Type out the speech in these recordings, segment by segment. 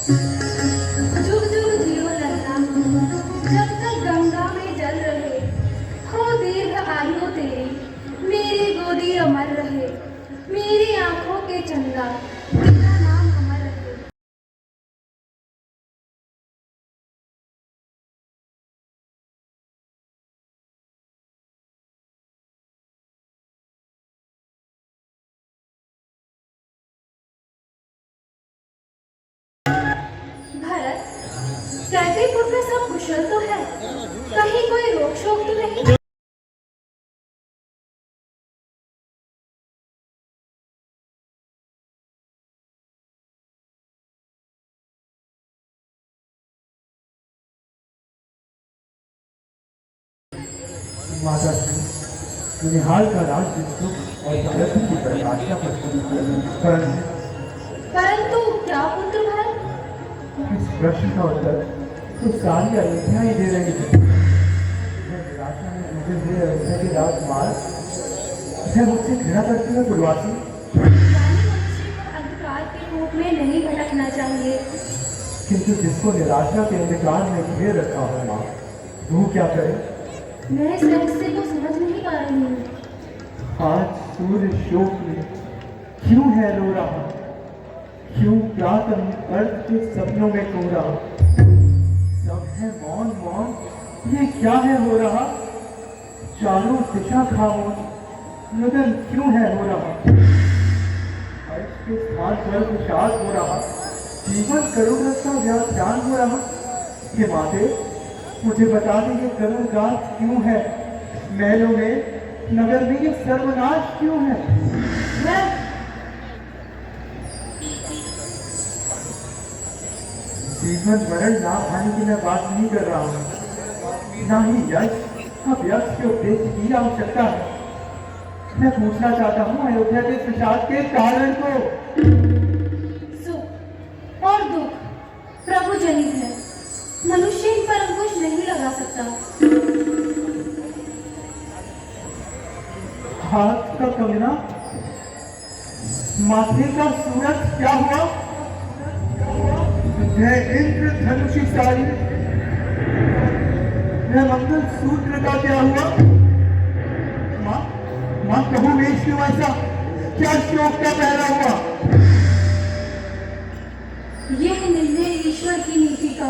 जुग जुग जियो ललना, जब तक गंगा में जल रहे, हो दीर्घ आयु तेरी, मेरी गोदी अमर रहे, मेरी आंखों के चंदा, तेरा नाम अमर रहे। भरत, कैकेपुर में सब कुशल तो है, कहीं कोई रोक शोक तो नहीं? माता श्री निहाल का राज्य सुख और प्रगति की प्रकाशा परंतु क्या पुत्र भरत? इस प्रश्न का उत्तर तो सारी अयोध्या ही दे रही है। निराशा में मुझे हुए अयोध्या के राजकुमार मुझसे घृणा करती है गुरुवासी। मनुष्य को अंधकार के रूप में नहीं भटकना चाहिए, किंतु जिसको निराशा के अंधकार में घेर रखा हो माँ, वो क्या करे? मैं इस रहस्य को समझ नहीं पा रही हूँ। आज सूर्य शोक में क्यों है रो रहा? क्यों प्रातः अर्थ के सपनों में खो रहा? सब है मौन मौन, ये क्या है हो रहा? चारों दिशा खामोश, लगन क्यों है हो रहा? अर्थ के स्थान पर विषाद हो रहा, जीवन करुण का व्याख्यान हो रहा। ये माते मुझे बता दें ये करुण गाथ क्यों है? महलों में नगर में ये सर्वनाश क्यों है? मैं जीवन मरण ना हानि की मैं बात नहीं कर रहा हूँ, ना ही यश अब यश के उद्देश्य की आवश्यकता है। मैं पूछना चाहता हूँ अयोध्या के विषाद के कारण को। सुख और दुख प्रभु जनित है, मनुष्य इन पर अंकुश नहीं लगा सकता। हाथ का कंगना, माथे का सूरज क्या हुआ? यह इंद्र धनुषशाली, यह मंगल सूत्र का क्या हुआ? माँ माँ कहूँ वेश क्यों ऐसा? क्या शोक का पहरा हुआ? यह निर्णय ईश्वर की नीति का।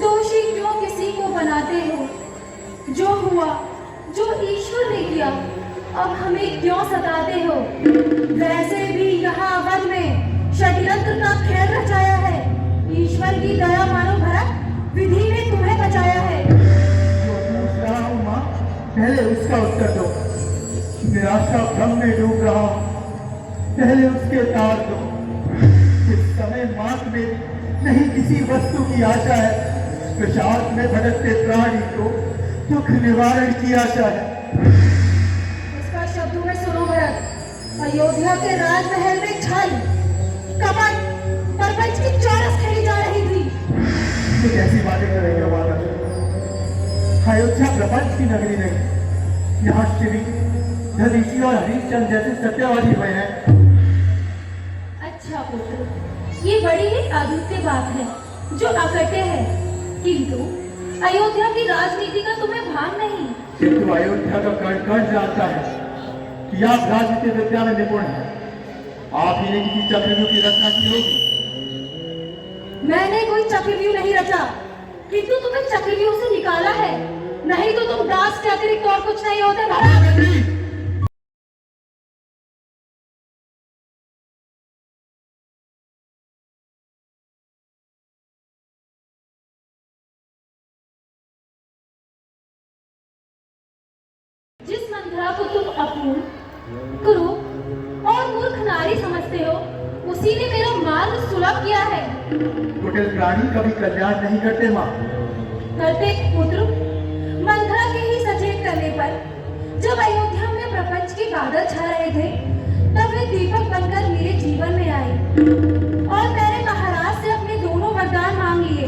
दोषी क्यों किसी को बनाते हो? जो हुआ, जो ईश्वर ने किया, अब हमें क्यों सताते हो? वैसे भी यहाँ अवध में षड्यंत्र का खेल रचाया है। ईश्वर की दया मानो भरत, विधि ने तुम्हें बचाया है। जो पूछ रहा हूँ माँ, पहले उसका उत्तर दो। निराशा भ्रम में डूब रहा हूँ, पहले उसके तार दो। इस समय मात में नहीं किसी वस्तु की आशा है, विषाद में भटकते प्राणी को दुख निवारण की आशा है। इसका शब्दों में सुनो भरत, अयोध्या के राजमहल में छल, कपट, प्रपंच की चौरस खेली जा रही थी। ये कैसी बातें कर रही हो माता? अयोध्या प्रपंच की नगरी नहीं, यहाँ श्री दधीची और हरिश्चंद्र जैसे सत्यवादी हुए हैं। अच्छा पुत्र, ये बड़ी ही अद्भुत बात है जो अकट्य है, किंतु अयोध्या की राजनीति का तुम्हें भान नहीं। किंतु अयोध्या का कण कण जानता है कि आप राजनीति विद्या में निपुण हैं। आप ही ने किसी चक्रव्यूह की रचना की होगी। मैंने कोई चक्रव्यूह नहीं रचा, किंतु तुम्हें चक्रव्यूह से निकाला है। नहीं तो तुम दास के अतिरिक्त और कुछ नहीं होते भरत। जिस मंथरा को तुम अपूर्ण, क्रूर और मूर्ख नारी समझते हो, उसी ने मेरा मार्ग सुलभ किया है। कुटिल प्राणी कभी कल्याण नहीं करते माँ। करते पुत्र, मंथरा के ही सचेत करने पर जब अयोध्या में प्रपंच के बादल छा रहे थे, तब वे दीपक बनकर मेरे जीवन में आए और मैंने महाराज से अपने दोनों वरदान मांग लिए।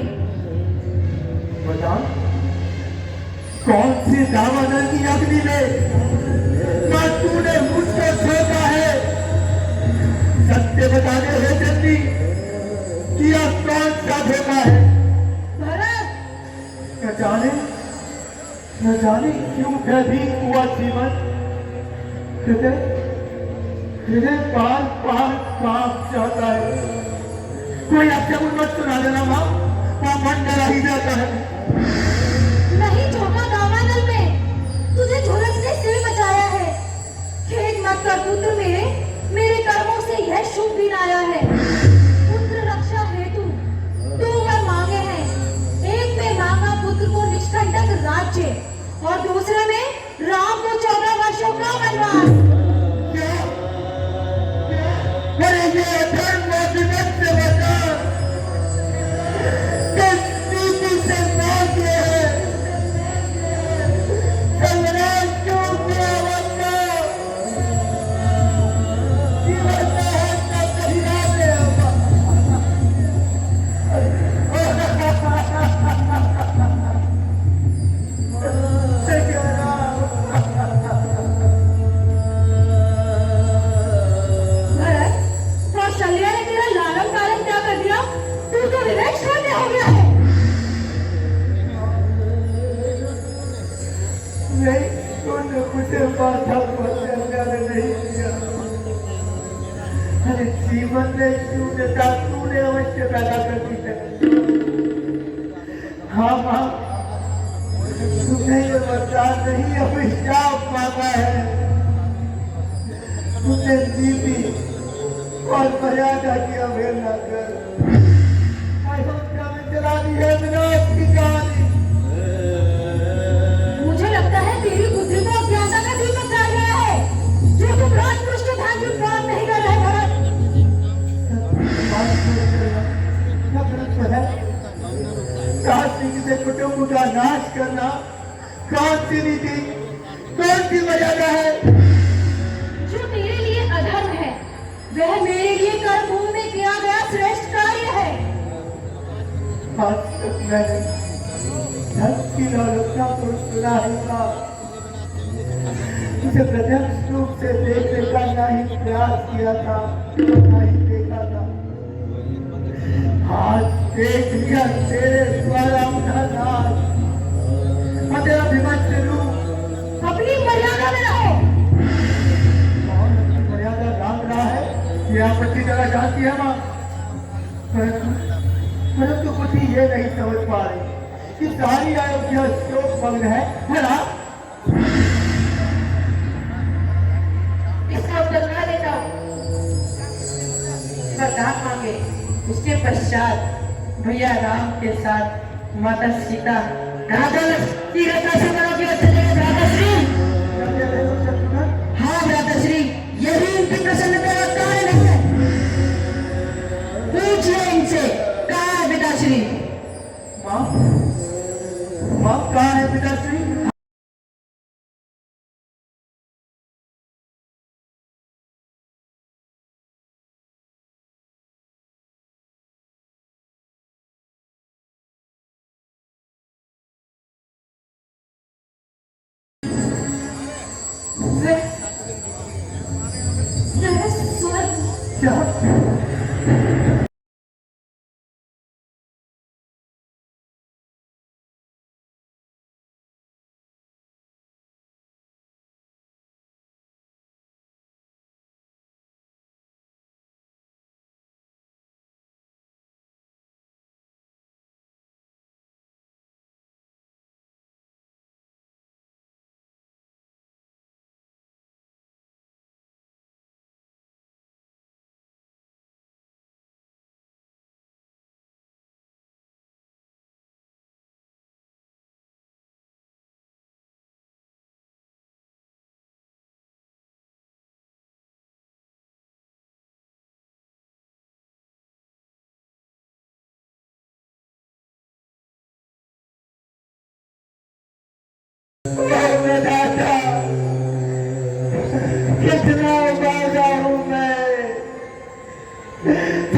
वरदान? कौन से दावानल की अग्नि में मां तूने मुझको छोड़ा है? सत्य बता दे हे जल्दी, किया कौन सा धोखा है? भरत, न जाने क्यों भयभीत हुआ जीवन। हृदय हृदय पार पार कांप जाता है। कोई अपशगुन मत सुना देना माँ, मन डरा ही जाता है। नहीं झोंका दावानल में, तुझे झुलसने से बचाया है। खेद मत कर पुत्र मेरे कर्मों से यह शुभ दिन आया है। पुत्र रक्षा हेतु दो वर मांगे हैं। एक में मांगा पुत्र को निष्कंटक राज्य और दूसरे में राम को 14 वर्षों का वनवास। अरे ये धर्म और विवेक से बचा, किस नीति से मांगे हैं? संग्राम क्यों किया वरना? जीवन में है तो कहीं ना दे भरत, कौशल्या ने तेरा लालन पालन क्या कर दिया? तू तो विवेक शून्य हो गया है। नहीं, तूने मुझे बाधा पहुंचाने नहीं दिया। अरे जीवन में शून्यता तूने अवश्य पैदा कर दी है। हाँ माँ, तुमने ये वरदान नहीं अभिशाप मांगा है। तुमने नीति और मर्यादा की अवहेलना कर अयोध्या में चला दी है विनाश की कहानी। मुझे लगता है तेरी बुद्धि को अज्ञानता का दीपक जल गया है, जो तुम राजपुरुष के धन की प्राप्त नहीं कर रहे भरत। काशी के कुटुंब का नाश करना कौन सी नीति, कौन सी मर्यादा है? जो तेरे लिए अधर्म है, वह मेरे लिए कर्मभूमि में किया गया श्रेष्ठ कार्य है। आज तक मैंने धन की लालसा को सुना ही था, उसे प्रत्यक्ष रूप से देखने का ना ही प्रयास किया था, ना ही देखा था। आज देख लिया तेरे द्वारा उठा नाश, तेरा विमर्श रूप। अपनी मर्यादा में रहो। कौन अपनी मर्यादा लांग रहा है, ये आप अच्छी तरह जानती है माँ। परंतु कुछ ही ये नहीं समझ पा रही कि सारी अयोध्या शोक मग्न है ना? इसका उत्तर ना देता हूँ। वरदान मांगे, उसके पश्चात भैया राम के साथ माता सीता राधा की रक्षा से मनों की चले भ्राताश्री। हाँ भ्राताश्री, यही इनकी प्रसन्नता का कारण है। पूछिए इनसे कहाँ है पिताश्री। माँ, माँ कहाँ है पिताश्री? वह स्वर्ग क्या? कितना बाधा हूँ मैं,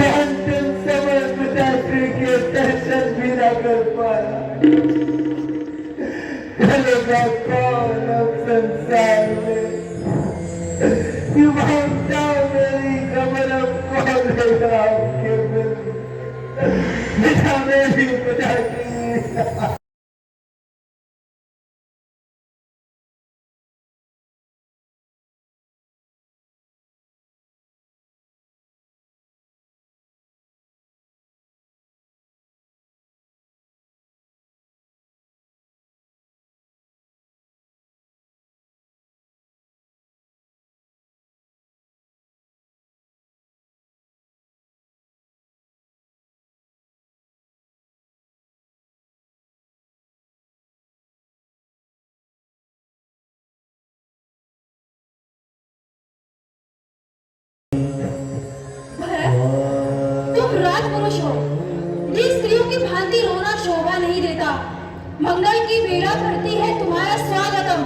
अंतिम समय पिताश्री के दर्शन भी न कर पाया। चलेगा कौन अब संसार में, युवाओं मेरी खबर अब कौन लेगा आपके बिल, पिता मेरी पिताश्री। तुम राजपुरुष हो, ये स्त्रियों की भांति रोना शोभा नहीं देता। मंगल की बेला करती है तुम्हारा स्वागतम,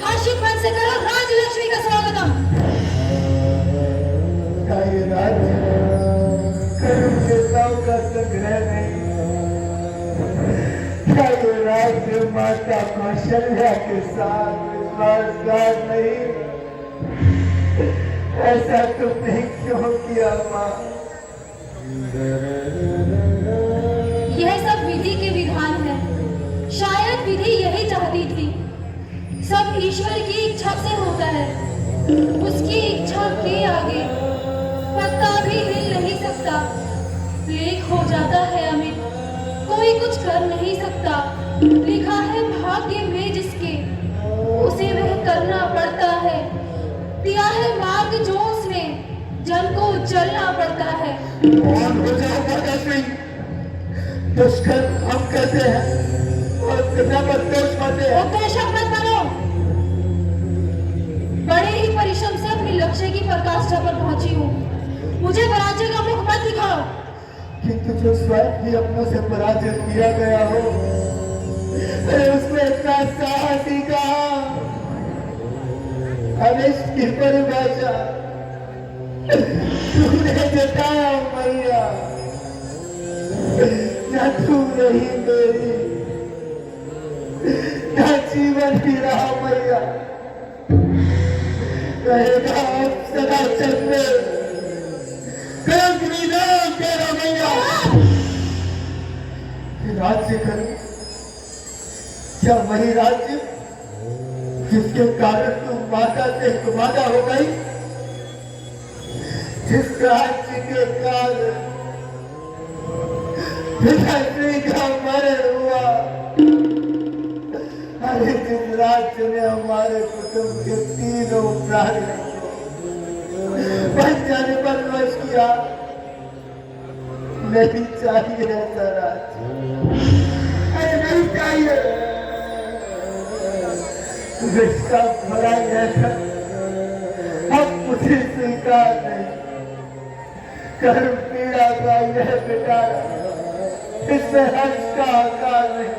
हर्षित मन से करो राजलक्ष्मी का स्वागतम। ये राज्य कर्म के दाव का संग्रह नहीं, क्या ये राज्य माता कौशल्या के साथ विश्वासघात नहीं? ऐसा तुमने क्यों किया माँ? यह सब विधि के विधान है, शायद विधि यही चाहती थी। सब ईश्वर की इच्छा से होता है, उसकी इच्छा के आगे पत्ता भी हिल नहीं सकता। लेख हो जाता है अमित, कोई कुछ कर नहीं सकता। लिखा है भाग्य में जिसके, उसे वह करना पड़ता है। दिया है मार्ग जो उसने, जन को चलना पड़ता है। कौन हो जाओ माता सिंह, दुष्कर हम कहते हैं और सजा पर दोष पाते हैं। उपदेशक मत बनो, बड़े ही परिश्रम से अपने लक्ष्य की पराकाष्ठा पर पहुंची हूँ। मुझे पराजय का मुख मत दिखाओ। किंतु जो स्वयं भी अपनों से पराजित किया गया हो, उसमें इतना साहसी कहा। अनिष्ट की परिभाषा तूने जताया मैया, न तू रही मेरी, न जीवन भी रहा मैया। रहेगा अब सदा चंद्र तेरा मैया। राज्य करूं क्या वही राज्य जिसके कारण तुम माता से कुमादा हो गई, जिस राज्य के कारण पिताश्री का मरण हुआ। अरे जिस राज्य ने हमारे कुटुंब के तीनों प्राणियों को बचाने पर वश किया, नहीं चाहिए ऐसा राज्य, अरे नहीं चाहिए। रिश्ता भरा ऐसा अब मुझे स्वीकार नहीं। कर्म पीड़ा का यह पिटारा, इसमें हर्ष का आकार नहीं।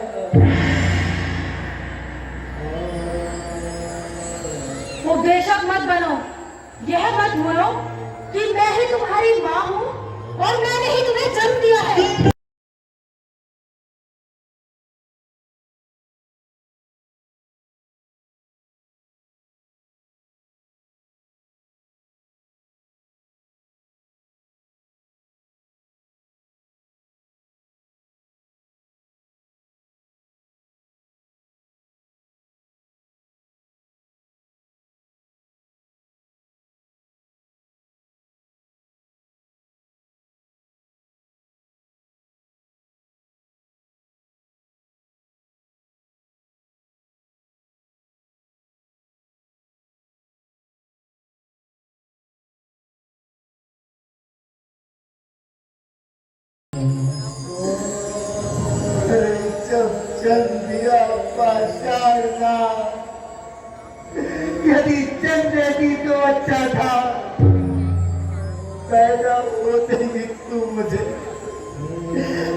उपदेशक मत बनो, यह मत भूलो कि मैं ही तुम्हारी माँ हूँ और मैंने ही तुम्हें जन्म दिया है। दिया पाषाणना, यदि जन्म देती तो अच्छा था, पैदा होते ही तू मुझे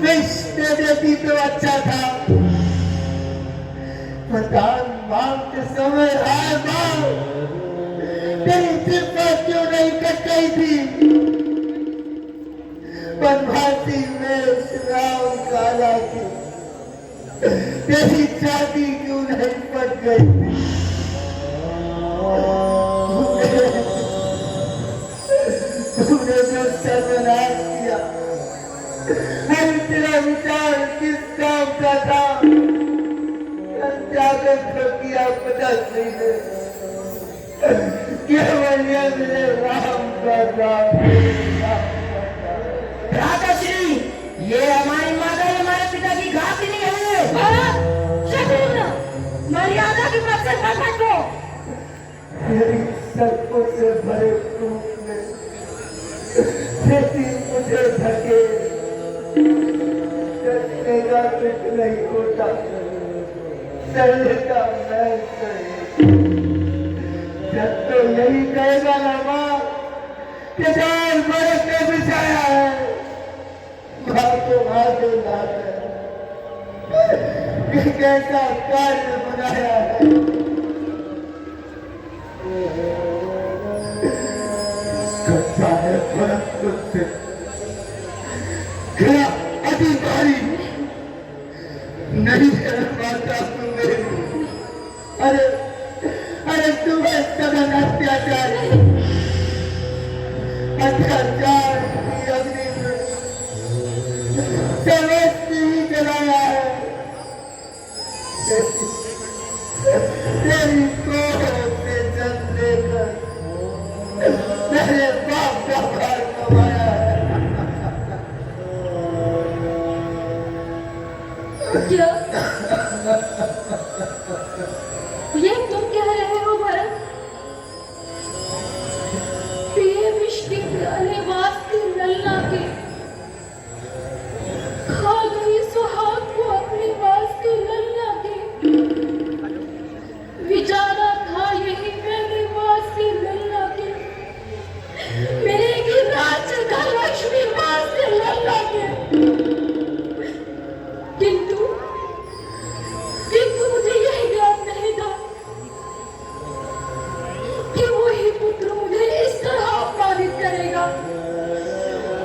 विष दे देती तो अच्छा था। वरदान मांगते समय आए मां, तेरी गई थी। बनवासी में राम काला की तेरी शादी क्यों नहीं पट गई थी? तूने जो सर्वनाश किया, हम तेरा विचार किस काम का था? जाकर किया पता नहीं, केवल ये मेरे राम का नाम। भ्राता श्री, ये हमारी माता हमारे पिता की घातनी है। शकुन, मर्यादा की मत से भटको। मेरी सर्पों से भरे रूप में खेती मुझे धके डरने का कुछ नहीं होता, डरने का मैं सही। जब तो यही कहेगा ना माँ कि 4 बरस में बिछाया है, माँ को आगे लाकर एक ऐसा कार्य बनाया है। करता है फर्क तुझसे, क्या अधिकारी नहीं है माता तुम्हें। अरे अरे तुम्हें सघन अत्याचार अत्याचार की अग्नि में सर्वस्व ही जलाया है। तेरी कोख से जन्म लेकर मेरे बाप का भार कमाया है। क्या ये तुम कह रहे हो भरत? पिए विष के प्याले वास्ते लल्ला के, खा गई सुहाग को अपने वास्ते लल्ला के। विचारा था यही मेरे वास्ते लल्ला के, मेरे की राज्य का लक्ष्मी वास्ते लल्ला के। किंतु मुझे यह ज्ञान नहीं था कि वही पुत्र मुझे इस तरह अपमानित करेगा।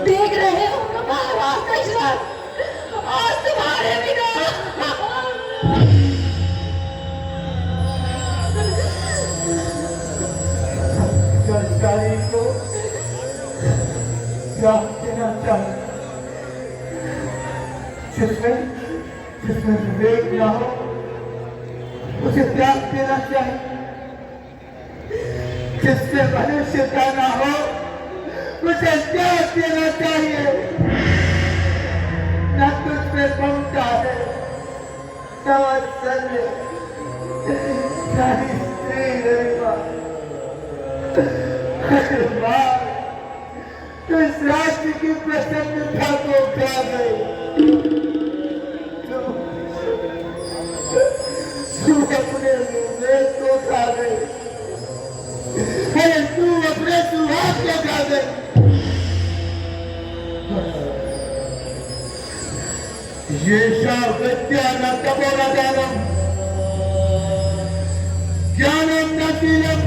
देख रहे हो ना महाराज दशरथ, आज तुम्हारे बिना जानकारी को क्या देना चाहिए, जिसमें विवेक ना हो उसे त्याग देना चाहिए, जिससे मनुष्यता ना हो उसे त्याग देना चाहिए। न तुझमें ममता है, न वात्सल्य, न ही स्त्री गरिमा। अरे माँ, तो इस राज्य की प्रसन्नता को खा गई। तू अपने विवेक को खा गई, अरे तू अपने सुहाग को खा गई। ये विद्या न तपोन ज्ञानम, ज्ञानम न शीलम